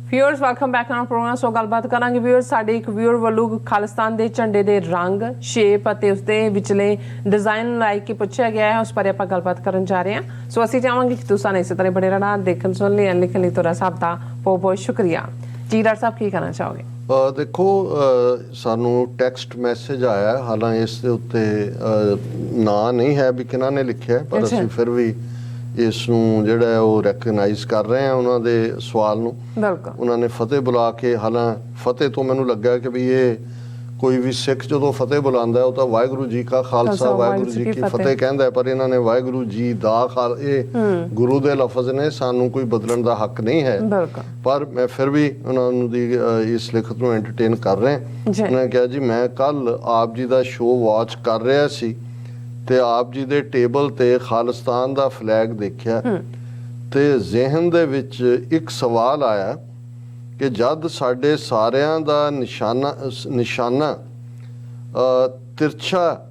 Viewers welcome back on program. So गलबात करांगे viewers साडे एक व्यूअर ਵੱਲੋਂ ਖਾਲਿਸਤਾਨ ਦੇ ਝੰਡੇ ਦੇ ਰੰਗ ਸ਼ੇਪ ਅਤੇ ਉਸਦੇ ਵਿਚਲੇ ਡਿਜ਼ਾਈਨ ਲਾਇਕ ਕੇ ਪੁੱਛਿਆ ਗਿਆ ਹੈ, ਉਸ ਬਾਰੇ ਆਪਾਂ ਗੱਲਬਾਤ ਕਰਨ ਜਾ ਰਹੇ ਹਾਂ। ਸੋ ਅਸੀਂ ਚਾਹਾਂਗੇ ਕਿ ਤੁਸੀਂ ਇਸੇ ਤਰ੍ਹਾਂ ਬਣੇ ਰਹਿਣਾ, ਦੇਖਣ ਸੁਣ ਲਈ ਲਿਖਣ ਲਈ ਤੁਹਾਡਾ ਸਭ ਦਾ ਬਹੁਤ ਬਹੁਤ ਸ਼ੁਕਰੀਆ ਜੀ। ਡਾਕਟਰ ਸਾਹਿਬ ਕੀ ਕਹਿਣਾ ਚਾਹੋਗੇ? ਦੇਖੋ ਸਾਨੂੰ ਟੈਕਸਟ ਮੈਸੇਜ ਆਇਆ, ਹਾਲਾਂਕਿ ਇਸ ਦੇ ਉੱਤੇ ਨਾਂ ਨਹੀਂ ਹੈ ਵੀ ਕਿਹਨਾਂ ਨੇ ਲਿਖਿਆ, ਪਰ ਅਸੀਂ ਫਿਰ ਵੀ ਇਸ ਨੂੰ ਜਿਹੜਾ ਉਹ ਰੈਕਗਨਾਈਜ਼ ਕਰ ਰਹੇ ਹਾਂ ਉਹਨਾਂ ਦੇ ਸਵਾਲ ਨੂੰ। ਉਹਨਾਂ ਨੇ ਫਤਿਹ ਬੁਲਾ ਕੇ, ਹਾਲਾਂ ਫਤਿਹ ਤੋਂ ਮੈਨੂੰ ਲੱਗਾ ਕਿ ਵੀ ਇਹ ਕੋਈ ਵੀ ਸਿੱਖ ਜਦੋਂ ਫਤਿਹ ਬੁਲਾਉਂਦਾ ਉਹ ਤਾਂ ਵਾਹਿਗੁਰੂ ਜੀ ਕਾ ਖਾਲਸਾ ਵਾਹਿਗੁਰੂ ਜੀ ਕੀ ਫਤਿਹ ਕਹਿੰਦਾ, ਪਰ ਇਹਨਾਂ ਨੇ ਵਾਹਿਗੁਰੂ ਜੀ ਦਾ ਇਹ ਗੁਰੂ ਦੇ ਲਫ਼ਜ਼ ਨੇ, ਸਾਨੂੰ ਕੋਈ ਬਦਲਣ ਦਾ ਹੱਕ ਨਹੀਂ ਹੈ। ਪਰ ਮੈਂ ਫਿਰ ਵੀ ਉਹਨਾਂ ਨੂੰ ਦੀ ਇਸ ਲਿਖਤ ਨੂੰ ਐਂਟਰਟੇਨ ਕਰ ਰਿਹਾ। ਉਹਨਾਂ ਨੇ ਕਿਹਾ ਜੀ ਮੈਂ ਕੱਲ ਆਪ ਜੀ ਦਾ ਸ਼ੋਅ ਵਾਚ ਕਰ ਰਿਹਾ ਸੀ ਤੇ ਆਪ ਜੀ ਦੇ ਟੇਬਲ ਤੇ ਖਾਲਿਸਤਾਨ ਦਾ ਫਲੈਗ ਦੇਖਿਆ ਤੇ ਜ਼ਿਹਨ ਦੇ ਵਿੱਚ ਇੱਕ ਸਵਾਲ ਆਇਆ ਕਿ ਜਦ ਸਾਡੇ ਸਾਰਿਆਂ ਦਾ ਨਿਸ਼ਾਨਾ ਤਿਰਛਾ,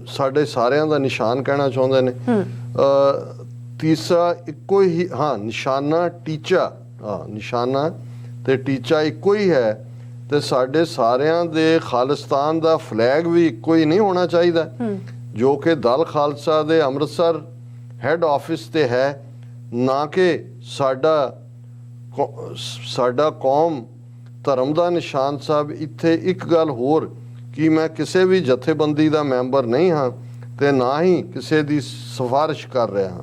ਸਾਡੇ ਸਾਰਿਆਂ ਦਾ ਨਿਸ਼ਾਨ ਕਹਿਣਾ ਚਾਹੁੰਦੇ ਨੇ, ਤੀਸਰਾ ਇੱਕੋ ਹੀ, ਨਿਸ਼ਾਨਾ ਟੀਚਾ, ਨਿਸ਼ਾਨਾ ਤੇ ਟੀਚਾ ਇੱਕੋ ਹੀ ਹੈ ਤੇ ਸਾਡੇ ਸਾਰਿਆਂ ਦੇ ਖਾਲਿਸਤਾਨ ਦਾ ਫਲੈਗ ਵੀ ਇੱਕੋ ਹੀ ਨਹੀਂ ਹੋਣਾ ਚਾਹੀਦਾ, ਜੋ ਕਿ ਦਲ ਖਾਲਸਾ ਦੇ ਅੰਮ੍ਰਿਤਸਰ ਹੈੱਡ ਆਫਿਸ ਤੇ ਹੈ, ਨਾ ਕਿ ਸਾਡਾ ਕੌਮ ਧਰਮ ਦਾ ਨਿਸ਼ਾਨ ਸਾਹਿਬ। ਇੱਥੇ ਇੱਕ ਗੱਲ ਹੋਰ ਕਿ ਮੈਂ ਕਿਸੇ ਵੀ ਜਥੇਬੰਦੀ ਦਾ ਮੈਂਬਰ ਨਹੀਂ ਹਾਂ ਤੇ ਨਾ ਹੀ ਕਿਸੇ ਦੀ ਸਿਫਾਰਿਸ਼ ਕਰ ਰਿਹਾ ਹਾਂ।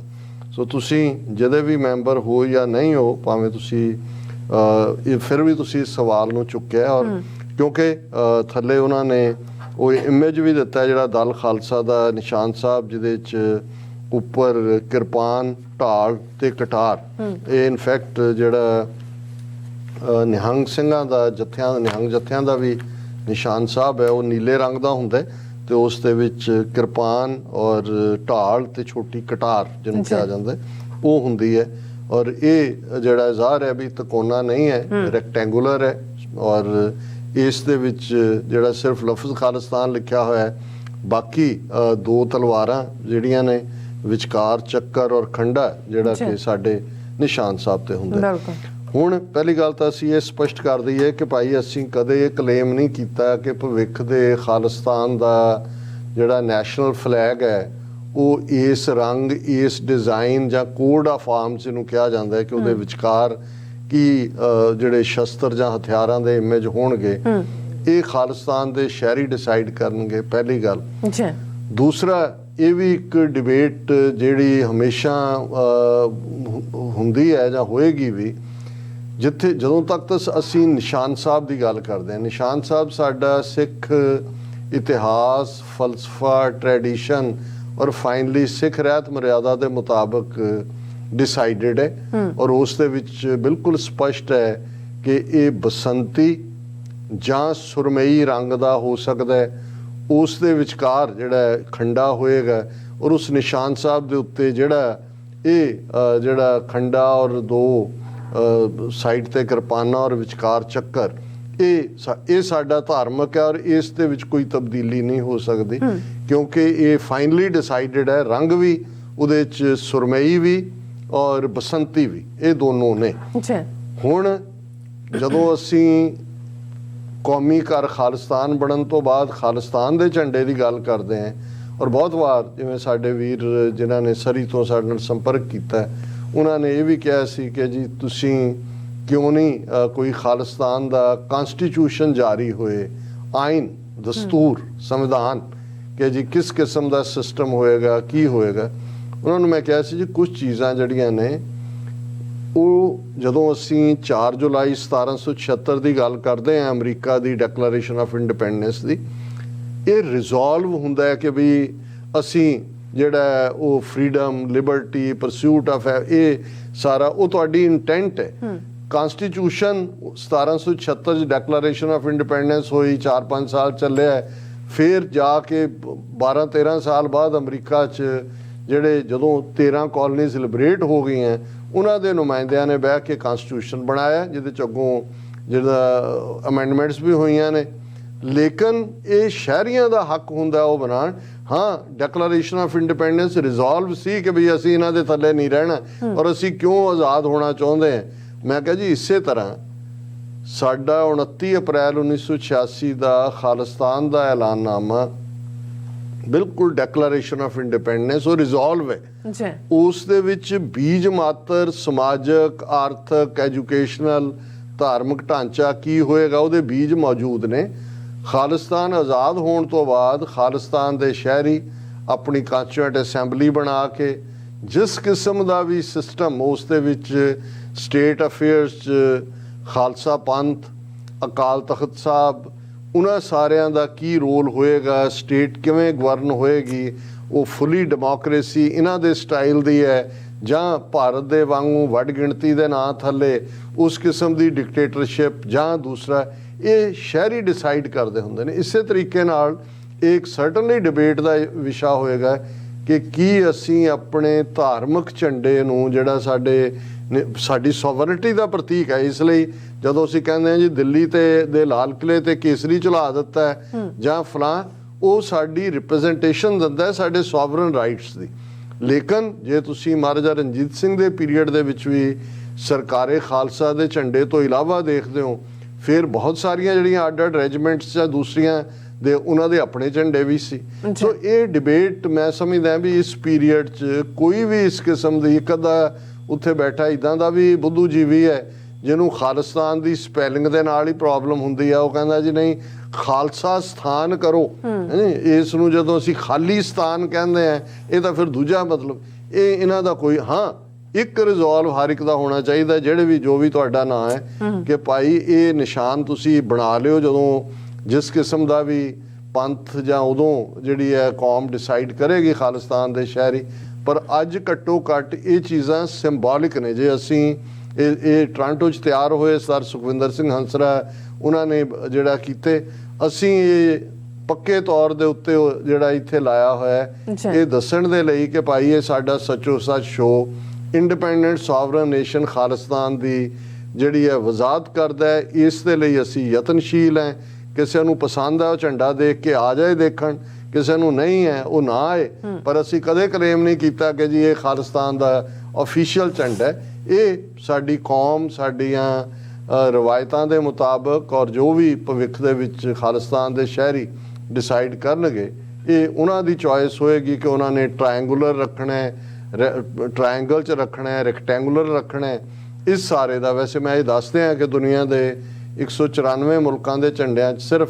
ਸੋ ਤੁਸੀਂ ਜਿਹਦੇ ਵੀ ਮੈਂਬਰ ਹੋ ਜਾਂ ਨਹੀਂ ਹੋ, ਭਾਵੇਂ ਤੁਸੀਂ ਫਿਰ ਵੀ ਤੁਸੀਂ ਸਵਾਲ ਨੂੰ ਚੁੱਕਿਆ, ਔਰ ਕਿਉਂਕਿ ਥੱਲੇ ਉਹਨਾਂ ਨੇ ਉਹ ਇਮੇਜ ਵੀ ਦਿੱਤਾ ਜਿਹੜਾ ਦਲ ਖਾਲਸਾ ਦਾ ਨਿਸ਼ਾਨ ਸਾਹਿਬ, ਜਿਹਦੇ 'ਚ ਉੱਪਰ ਕਿਰਪਾਨ, ਢਾਲ ਤੇ ਕਟਾਰ। ਇਹ ਇਨਫੈਕਟ ਜਿਹੜਾ ਨਿਹੰਗ ਸਿੰਘਾਂ ਦਾ ਨਿਹੰਗ ਜਥਿਆਂ ਦਾ ਵੀ ਨਿਸ਼ਾਨ ਸਾਹਿਬ ਹੈ, ਉਹ ਨੀਲੇ ਰੰਗ ਦਾ ਹੁੰਦਾ ਤੇ ਉਸ ਦੇ ਵਿੱਚ ਕਿਰਪਾਨ ਔਰ ਢਾਲ ਤੇ ਛੋਟੀ ਕਟਾਰ ਜਿਹਨੂੰ ਕਿਹਾ ਜਾਂਦਾ ਉਹ ਹੁੰਦੀ ਹੈ। ਔਰ ਇਹ ਜਿਹੜਾ ਜ਼ਾਹਰ ਹੈ ਵੀ ਤਿਕੋਣਾ ਨਹੀਂ ਹੈ, ਰੈਕਟੈਂਗੂਲਰ ਹੈ, ਔਰ ਇਸ ਦੇ ਵਿੱਚ ਜਿਹੜਾ ਸਿਰਫ ਲਫ਼ਜ਼ ਖਾਲਿਸਤਾਨ ਲਿਖਿਆ ਹੋਇਆ ਹੈ, ਬਾਕੀ ਦੋ ਤਲਵਾਰਾਂ ਜਿਹੜੀਆਂ ਨੇ, ਵਿਚਕਾਰ ਚੱਕਰ ਔਰ ਖੰਡਾ ਜਿਹੜਾ ਕਿ ਸਾਡੇ ਨਿਸ਼ਾਨ ਸਾਹਿਬ ਤੇ ਹੁੰਦਾ। ਹੁਣ ਪਹਿਲੀ ਗੱਲ ਤਾਂ ਅਸੀਂ ਇਹ ਸਪਸ਼ਟ ਕਰ ਦਈਏ ਕਿ ਭਾਈ ਅਸੀਂ ਕਦੇ ਇਹ ਕਲੇਮ ਨਹੀਂ ਕੀਤਾ ਕਿ ਭਵਿੱਖ ਦੇ ਖਾਲਿਸਤਾਨ ਦਾ ਜਿਹੜਾ ਨੈਸ਼ਨਲ ਫਲੈਗ ਹੈ ਉਹ ਇਸ ਰੰਗ, ਇਸ ਡਿਜ਼ਾਈਨ ਜਾਂ ਕੋਡ ਆਫ ਆਰਮਸ ਜਿਹਨੂੰ ਕਿਹਾ ਜਾਂਦਾ ਹੈ ਕਿ ਉਹਦੇ ਵਿਚਕਾਰ ਕੀ ਜਿਹੜੇ ਸ਼ਸਤਰ ਜਾਂ ਹਥਿਆਰਾਂ ਦੇ ਇਮੇਜ ਹੋਣਗੇ, ਇਹ ਖਾਲਿਸਤਾਨ ਦੇ ਸ਼ਹਿਰੀ ਡਿਸਾਈਡ ਕਰਨਗੇ, ਪਹਿਲੀ ਗੱਲ। ਦੂਸਰਾ, ਇਹ ਵੀ ਇੱਕ ਡਿਬੇਟ ਜਿਹੜੀ ਹਮੇਸ਼ਾ ਹੁੰਦੀ ਹੈ ਜਾਂ ਹੋਏਗੀ ਵੀ, ਜਿੱਥੇ ਜਦੋਂ ਤੱਕ ਅਸੀਂ ਨਿਸ਼ਾਨ ਸਾਹਿਬ ਦੀ ਗੱਲ ਕਰਦੇ ਹਾਂ, ਨਿਸ਼ਾਨ ਸਾਹਿਬ ਸਾਡਾ ਸਿੱਖ ਇਤਿਹਾਸ, ਫਲਸਫਾ, ਟ੍ਰੈਡੀਸ਼ਨ ਔਰ ਫਾਈਨਲੀ ਸਿੱਖ ਰਹਿਤ ਮਰਿਆਦਾ ਦੇ ਮੁਤਾਬਕ ਡਿਸਾਈਡਡ ਹੈ, ਔਰ ਉਸ ਦੇ ਵਿੱਚ ਬਿਲਕੁਲ ਸਪਸ਼ਟ ਹੈ ਕਿ ਇਹ ਬਸੰਤੀ ਜਾਂ ਸੁਰਮਈ ਰੰਗ ਦਾ ਹੋ ਸਕਦਾ ਹੈ। ਉਸ ਦੇ ਵਿਚਕਾਰ ਜਿਹੜਾ ਖੰਡਾ ਹੋਏਗਾ ਔਰ ਉਸ ਨਿਸ਼ਾਨ ਸਾਹਿਬ ਦੇ ਉੱਤੇ ਜਿਹੜਾ ਜਿਹੜਾ ਖੰਡਾ ਔਰ ਦੋ ਸਾਈਡ ਤੇ ਕਿਰਪਾਨਾਂ ਔਰ ਵਿਚਕਾਰ ਚੱਕਰ, ਇਹ ਸਾਡਾ ਧਾਰਮਿਕ ਹੈ ਔਰ ਇਸ ਦੇ ਵਿੱਚ ਕੋਈ ਤਬਦੀਲੀ ਨਹੀਂ ਹੋ ਸਕਦੀ, ਕਿਉਂਕਿ ਇਹ ਫਾਈਨਲੀ ਡਿਸਾਈਡਡ ਹੈ। ਰੰਗ ਵੀ ਉਹਦੇ 'ਚ ਸੁਰਮਈ ਵੀ ਔਰ ਬਸੰਤੀ ਵੀ, ਇਹ ਦੋਨੋਂ ਨੇ। ਹੁਣ ਜਦੋਂ ਅਸੀਂ ਕੌਮੀ ਘਰ ਖਾਲਿਸਤਾਨ ਬਣਨ ਤੋਂ ਬਾਅਦ ਖਾਲਿਸਤਾਨ ਦੇ ਝੰਡੇ ਦੀ ਗੱਲ ਕਰਦੇ ਹਾਂ, ਔਰ ਬਹੁਤ ਵਾਰ ਜਿਵੇਂ ਸਾਡੇ ਵੀਰ ਜਿਨ੍ਹਾਂ ਨੇ ਸਰੀ ਤੋਂ ਸਾਡੇ ਨਾਲ ਸੰਪਰਕ ਕੀਤਾ, ਉਹਨਾਂ ਨੇ ਇਹ ਵੀ ਕਿਹਾ ਸੀ ਕਿ ਜੀ ਤੁਸੀਂ ਕਿਉਂ ਨਹੀਂ ਕੋਈ ਖਾਲਿਸਤਾਨ ਦਾ ਕਨਸਟੀਟਿਊਸ਼ਨ ਜਾਰੀ ਹੋਏ, ਆਇਨ, ਦਸਤੂਰ, ਸੰਵਿਧਾਨ, ਕਿ ਜੀ ਕਿਸ ਕਿਸਮ ਦਾ ਸਿਸਟਮ ਹੋਏਗਾ, ਕੀ ਹੋਏਗਾ। ਉਹਨਾਂ ਨੂੰ ਮੈਂ ਕਿਹਾ ਸੀ ਜੀ ਕੁਝ ਚੀਜ਼ਾਂ ਜਿਹੜੀਆਂ ਨੇ ਉਹ ਜਦੋਂ ਅਸੀਂ 4 ਜੁਲਾਈ 1776 ਦੀ ਗੱਲ ਕਰਦੇ ਹਾਂ, America the declaration of independence ਦੀ, ਇਹ ਰਿਜ਼ੋਲਵ ਹੁੰਦਾ ਹੈ ਕਿ ਵੀ ਅਸੀਂ ਜਿਹੜਾ ਉਹ ਫਰੀਡਮ, ਲਿਬਰਟੀ, ਪਰਸਿਊਟ ਆਫ, ਇਹ ਸਾਰਾ ਉਹ ਤੁਹਾਡੀ ਇੰਟੈਂਟ ਹੈ। ਕਨਸਟੀਟਿਊਸ਼ਨ 1776 'ਚ ਡੈਕਲੇਰੇਸ਼ਨ ਆਫ ਇੰਡੀਪੈਂਡੈਂਸ ਹੋਈ, 4-5 ਸਾਲ ਚੱਲਿਆ, ਫਿਰ ਜਾ ਕੇ 12-13 ਸਾਲ ਬਾਅਦ ਅਮਰੀਕਾ 'ਚ ਜਿਹੜੇ ਜਦੋਂ 13 ਕਾਲੋਨੀਜ਼ ਲਿਬਰੇਟ ਹੋ ਗਈਆਂ, ਉਹਨਾਂ ਦੇ ਨੁਮਾਇੰਦਿਆਂ ਨੇ ਬਹਿ ਕੇ ਕਨਸਟੀਟਿਊਸ਼ਨ ਬਣਾਇਆ, ਜਿਹਦੇ 'ਚ ਅੱਗੋਂ ਜਿਹੜਾ ਅਮੈਂਡਮੈਂਟਸ ਵੀ ਹੋਈਆਂ ਨੇ। ਲੇਕਿਨ ਇਹ ਸ਼ਹਿਰੀਆਂ ਦਾ ਹੱਕ ਹੁੰਦਾ ਉਹ ਬਣਾਉਣ। ਹਾਂ, ਡੈਕਲੇਰੇਸ਼ਨ ਆਫ ਇੰਡੀਪੈਂਡੈਂਸ ਰਿਜ਼ੋਲਵ ਸੀ ਕਿ ਵੀ ਅਸੀਂ ਇਹਨਾਂ ਦੇ ਥੱਲੇ ਨਹੀਂ ਰਹਿਣਾ ਔਰ ਅਸੀਂ ਕਿਉਂ ਆਜ਼ਾਦ ਹੋਣਾ ਚਾਹੁੰਦੇ ਹਾਂ, ਮੈਂ ਕਿਹਾ ਜੀ ਇਸੇ ਤਰ੍ਹਾਂ ਸਾਡਾ 29 ਅਪ੍ਰੈਲ 1986 ਦਾ ਖਾਲਿਸਤਾਨ ਦਾ ਐਲਾਨਨਾਮਾ ਬਿਲਕੁਲ ਡੈਕਲੇਰੇਸ਼ਨ ਆਫ ਇੰਡੀਪੈਂਡੈਂਸ ਉਹ ਰਿਜ਼ੋਲਵ ਹੈ ਜੀ ਉਸ ਦੇ ਵਿੱਚ ਬੀਜ ਮਾਤਰ ਸਮਾਜਕ ਆਰਥਿਕ ਐਜੂਕੇਸ਼ਨਲ ਧਾਰਮਿਕ ਢਾਂਚਾ ਕੀ ਹੋਏਗਾ ਉਹਦੇ ਬੀਜ ਮੌਜੂਦ ਨੇ। ਖਾਲਿਸਤਾਨ ਆਜ਼ਾਦ ਹੋਣ ਤੋਂ ਬਾਅਦ ਖਾਲਿਸਤਾਨ ਦੇ ਸ਼ਹਿਰੀ ਆਪਣੀ ਕਾਂਸਟੀਟਿਊਐਂਟ ਅਸੈਂਬਲੀ ਬਣਾ ਕੇ ਜਿਸ ਕਿਸਮ ਦਾ ਵੀ ਸਿਸਟਮ ਉਸ ਦੇ ਵਿੱਚ ਸਟੇਟ ਅਫੇਅਰਸ 'ਚ ਖਾਲਸਾ ਪੰਥ ਅਕਾਲ ਤਖਤ ਸਾਹਿਬ ਉਹਨਾਂ ਸਾਰਿਆਂ ਦਾ ਕੀ ਰੋਲ ਹੋਏਗਾ, ਸਟੇਟ ਕਿਵੇਂ ਗਵਰਨ ਹੋਏਗੀ, ਉਹ ਫੁੱਲੀ ਡੈਮੋਕ੍ਰੇਸੀ ਇਹਨਾਂ ਦੇ ਸਟਾਈਲ ਦੀ ਹੈ ਜਾਂ ਭਾਰਤ ਦੇ ਵਾਂਗੂ ਵੱਡ ਗਿਣਤੀ ਦੇ ਨਾਂ ਥੱਲੇ ਉਸ ਕਿਸਮ ਦੀ ਡਿਕਟੇਟਰਸ਼ਿਪ ਜਾਂ ਦੂਸਰਾ, ਇਹ ਸ਼ਹਿਰੀ ਡਿਸਾਈਡ ਕਰਦੇ ਹੁੰਦੇ ਨੇ। ਇਸੇ ਤਰੀਕੇ ਨਾਲ ਇੱਕ ਸਰਟਨਲੀ ਡਿਬੇਟ ਦਾ ਵਿਸ਼ਾ ਹੋਏਗਾ ਕਿ ਕੀ ਅਸੀਂ ਆਪਣੇ ਧਾਰਮਿਕ ਝੰਡੇ ਨੂੰ ਜਿਹੜਾ ਸਾਡੀ ਸੋਵਰਨਿਟੀ ਦਾ ਪ੍ਰਤੀਕ ਹੈ, ਇਸ ਲਈ ਜਦੋਂ ਅਸੀਂ ਕਹਿੰਦੇ ਹਾਂ ਜੀ ਦਿੱਲੀ ਦੇ ਲਾਲ ਕਿਲੇ ਤੇ ਕੇਸਰੀ ਚਲਾ ਦਿੱਤਾ ਹੈ ਜਾਂ ਫਲਾਂ, ਉਹ ਸਾਡੀ ਰਿਪਰੈਜ਼ੈਂਟੇਸ਼ਨ ਦਿੰਦਾ ਹੈ ਸਾਡੇ ਸੋਵਰਨ ਰਾਈਟਸ ਦੀ। ਲੇਕਿਨ ਜੇ ਤੁਸੀਂ ਮਹਾਰਾਜਾ ਰਣਜੀਤ ਸਿੰਘ ਦੇ ਪੀਰੀਅਡ ਦੇ ਵਿੱਚ ਵੀ ਸਰਕਾਰੇ ਖਾਲਸਾ ਦੇ ਝੰਡੇ ਤੋਂ ਇਲਾਵਾ ਦੇਖਦੇ ਹੋ ਫਿਰ ਬਹੁਤ ਸਾਰੀਆਂ ਜਿਹੜੀਆਂ ਅੱਡ-ਅੱਡ ਰੈਜੀਮੈਂਟਸ ਜਾਂ ਦੂਸਰੀਆਂ ਦੇ ਉਹਨਾਂ ਦੇ ਆਪਣੇ ਝੰਡੇ ਵੀ ਸੀ। ਸੋ ਇਹ ਡਿਬੇਟ ਮੈਂ ਸਮਝਦਾ ਵੀ ਇਸ ਪੀਰੀਅਡ 'ਚ ਕੋਈ ਵੀ ਇਸ ਕਿਸਮ ਦੀ ਇੱਕ ਅੱਧਾ ਉੱਥੇ ਬੈਠਾ ਇੱਦਾਂ ਦਾ ਵੀ ਬੁੱਧੂ ਜੀਵੀ ਹੈ ਜਿਹਨੂੰ ਖਾਲਿਸਤਾਨ ਦੀ ਸਪੈਲਿੰਗ ਦੇ ਨਾਲ ਹੀ ਪ੍ਰੋਬਲਮ ਹੁੰਦੀ ਆ, ਉਹ ਕਹਿੰਦਾ ਜੀ ਨਹੀਂ ਖਾਲਸਾ ਸਥਾਨ ਕਰੋ, ਇਸ ਨੂੰ ਜਦੋਂ ਅਸੀਂ ਖਾਲਿਸਤਾਨ ਕਹਿੰਦੇ ਆ ਇਹ ਤਾਂ ਫਿਰ ਦੂਜਾ ਮਤਲਬ। ਇਹ ਇਹਨਾਂ ਦਾ ਕੋਈ ਇੱਕ ਰਿਜ਼ੋਲਵ ਹਰ ਇੱਕ ਦਾ ਹੋਣਾ ਚਾਹੀਦਾ, ਜਿਹੜੇ ਵੀ ਜੋ ਵੀ ਤੁਹਾਡਾ ਨਾਂ ਹੈ ਕਿ ਭਾਈ ਇਹ ਨਿਸ਼ਾਨ ਤੁਸੀਂ ਬਣਾ ਲਿਓ ਜਦੋਂ ਜਿਸ ਕਿਸਮ ਦਾ ਵੀ ਪੰਥ ਜਾਂ ਉਦੋਂ ਜਿਹੜੀ ਹੈ ਕੌਮ ਡਿਸਾਈਡ ਕਰੇਗੀ ਖਾਲਿਸਤਾਨ ਦੇ ਸ਼ਹਿਰੀ। ਪਰ ਅੱਜ ਘੱਟੋ ਘੱਟ ਇਹ ਚੀਜ਼ਾਂ ਸਿੰਬੋਲਿਕ ਨੇ। ਜੇ ਅਸੀਂ ਇਹ ਟੋਰਾਂਟੋ 'ਚ ਤਿਆਰ ਹੋਏ ਸਰ ਸੁਖਵਿੰਦਰ ਸਿੰਘ ਹੰਸਰਾ ਉਹਨਾਂ ਨੇ ਜਿਹੜਾ ਕੀਤੇ, ਅਸੀਂ ਇਹ ਪੱਕੇ ਤੌਰ ਦੇ ਉੱਤੇ ਜਿਹੜਾ ਇੱਥੇ ਲਾਇਆ ਹੋਇਆ ਇਹ ਦੱਸਣ ਦੇ ਲਈ ਕਿ ਭਾਈ ਇਹ ਸਾਡਾ ਸੱਚੋ ਸੱਚ show independent sovereign nation Khalistan ਦੀ ਜਿਹੜੀ ਹੈ ਵਜ਼ਾਹਤ ਕਰਦਾ ਹੈ। ਇਸ ਦੇ ਲਈ ਅਸੀਂ ਯਤਨਸ਼ੀਲ ਹੈ। ਕਿਸੇ ਨੂੰ ਪਸੰਦ ਹੈ ਉਹ ਝੰਡਾ ਦੇਖ ਕੇ ਆ ਜਾਏ ਦੇਖਣ, ਕਿਸੇ ਨੂੰ ਨਹੀਂ ਹੈ ਉਹ ਨਾ ਆਏ, ਪਰ ਅਸੀਂ ਕਦੇ ਕਲੇਮ ਨਹੀਂ ਕੀਤਾ ਕਿ ਜੀ ਇਹ ਖਾਲਿਸਤਾਨ ਦਾ ਆਫੀਸ਼ੀਅਲ ਝੰਡਾ ਹੈ। ਇਹ ਸਾਡੀ ਕੌਮ ਸਾਡੀਆਂ ਰਵਾਇਤਾਂ ਦੇ ਮੁਤਾਬਕ ਔਰ ਜੋ ਵੀ ਭਵਿੱਖ ਦੇ ਵਿੱਚ ਖਾਲਿਸਤਾਨ ਦੇ ਸ਼ਹਿਰੀ ਡਿਸਾਈਡ ਕਰਨਗੇ ਇਹ ਉਹਨਾਂ ਦੀ ਚੋਇਸ ਹੋਏਗੀ ਕਿ ਉਹਨਾਂ ਨੇ ਟ੍ਰਾਇੰਗੂਲਰ ਰੱਖਣਾ ਹੈ, ਟ੍ਰਾਇੰਗਲ 'ਚ ਰੱਖਣਾ ਹੈ, ਰੈਕਟੈਂਗੂਲਰ ਰੱਖਣਾ ਹੈ। ਇਸ ਸਾਰੇ ਦਾ ਵੈਸੇ ਮੈਂ ਇਹ ਦੱਸਦੇ ਹਾਂ ਕਿ ਦੁਨੀਆ ਦੇ 194 ਮੁਲਕਾਂ ਦੇ ਝੰਡਿਆਂ 'ਚ ਸਿਰਫ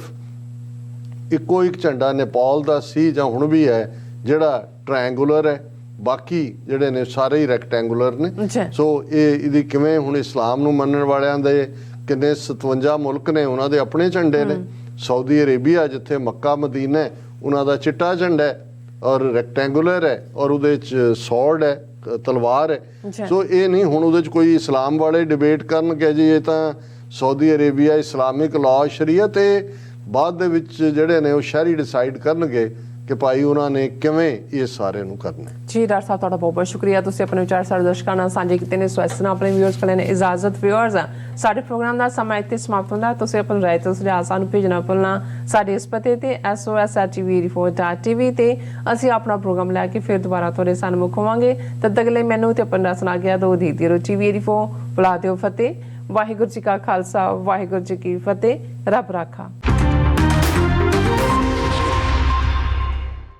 ਇੱਕੋ ਇੱਕ ਝੰਡਾ ਨੇਪਾਲ ਦਾ ਸੀ ਜਾਂ ਹੁਣ ਵੀ ਹੈ ਜਿਹੜਾ ਟ੍ਰਾਇੰਗੂਲਰ ਹੈ, ਬਾਕੀ ਜਿਹੜੇ ਨੇ ਸਾਰੇ ਹੀ ਰੈਕਟੈਂਗੂਲਰ ਨੇ। ਸੋ ਇਹਦੀ ਕਿਵੇਂ ਹੁਣ ਇਸਲਾਮ ਨੂੰ ਮੰਨਣ ਵਾਲਿਆਂ ਦੇ ਕਿੰਨੇ 57 ਮੁਲਕ ਨੇ ਉਹਨਾਂ ਦੇ ਆਪਣੇ ਝੰਡੇ ਨੇ। ਸਾਊਦੀ ਅਰੇਬੀਆ ਜਿੱਥੇ ਮੱਕਾ ਮਦੀਨਾ ਹੈ ਉਹਨਾਂ ਦਾ ਚਿੱਟਾ ਝੰਡਾ ਹੈ ਔਰ ਰੈਕਟੈਂਗੂਲਰ ਹੈ ਔਰ ਉਹਦੇ 'ਚ ਸੌਰਡ ਹੈ, ਤਲਵਾਰ ਹੈ। ਸੋ ਇਹ ਨਹੀਂ ਹੁਣ ਉਹਦੇ 'ਚ ਕੋਈ ਇਸਲਾਮ ਵਾਲੇ ਡਿਬੇਟ ਕਰਨਗੇ ਜੀ ਇਹ ਤਾਂ ਸਾਊਦੀ ਅਰੇਬੀਆ ਇਸਲਾਮਿਕ ਲਾਅ ਸ਼ਰੀਅਤ, ਇਹ ਬਾਅਦ ਦੇ ਵਿੱਚ ਜਿਹੜੇ ਨੇ ਉਹ ਸ਼ਹਿਰੀ ਡਿਸਾਈਡ ਕਰਨਗੇ ਕਿ ਭਾਈ ਉਹਨਾਂ ਨੇ ਕਿਵੇਂ ਇਹ ਸਾਰੇ ਨੂੰ ਕਰਨਾ। ਜੀ ਡਾਕਟਰ ਸਾਹਿਬ ਤੁਹਾਡਾ ਬਹੁਤ ਬਹੁਤ ਸ਼ੁਕਰੀਆ, ਤੁਸੀਂ ਆਪਣੇ ਵਿਚਾਰ ਸਾਡੇ ਦਰਸ਼ਕਾਂ ਨਾਲ ਸਾਂਝੇ ਕੀਤੇ ਨੇ। ਸੋ ਇਸ ਨਾਲ ਆਪਣੇ ਵਿਊਅਰਸ ਕੋਲ ਨੇ ਇਜਾਜ਼ਤ। ਵਿਊਅਰਸ ਸਾਡੇ ਪ੍ਰੋਗਰਾਮ ਦਾ ਸਮਾਂ ਇੱਥੇ ਸਮਾਪਤ ਹੁੰਦਾ। ਤੁਸੀਂ ਆਪਣੀ ਰਾਏ ਤੇ ਸੁਝਾਅ ਸਾਨੂੰ ਭੇਜਣਾ ਭੁੱਲਣਾ ਸਾਡੇ ਇਸ ਪਤੇ ਤੇ sos@tv84.tv ਤੇ ਅਸੀਂ ਆਪਣਾ ਪ੍ਰੋਗਰਾਮ ਲੈ ਕੇ ਫਿਰ ਦੁਬਾਰਾ ਤੁਹਾਡੇ ਸਾਹਮਣੇ ਹੋਵਾਂਗੇ। ਤਦ ਤੱਕ ਲਈ ਮੈਨੂੰ ਤੇ ਆਪਣਾ ਸੁਣਾ ਗਿਆ ਦੋ ਦੀ ਰੁਚੀ TV84 ਬੁਲਾ ਦਿਓ ਫਤਿਹ। ਵਾਹਿਗੁਰੂ ਜੀ ਕਾ ਖਾਲਸਾ ਵਾਹਿਗੁਰੂ ਜੀ ਕੀ ਫਤਿਹ। ਰੱਬ ਰਾਖਾ।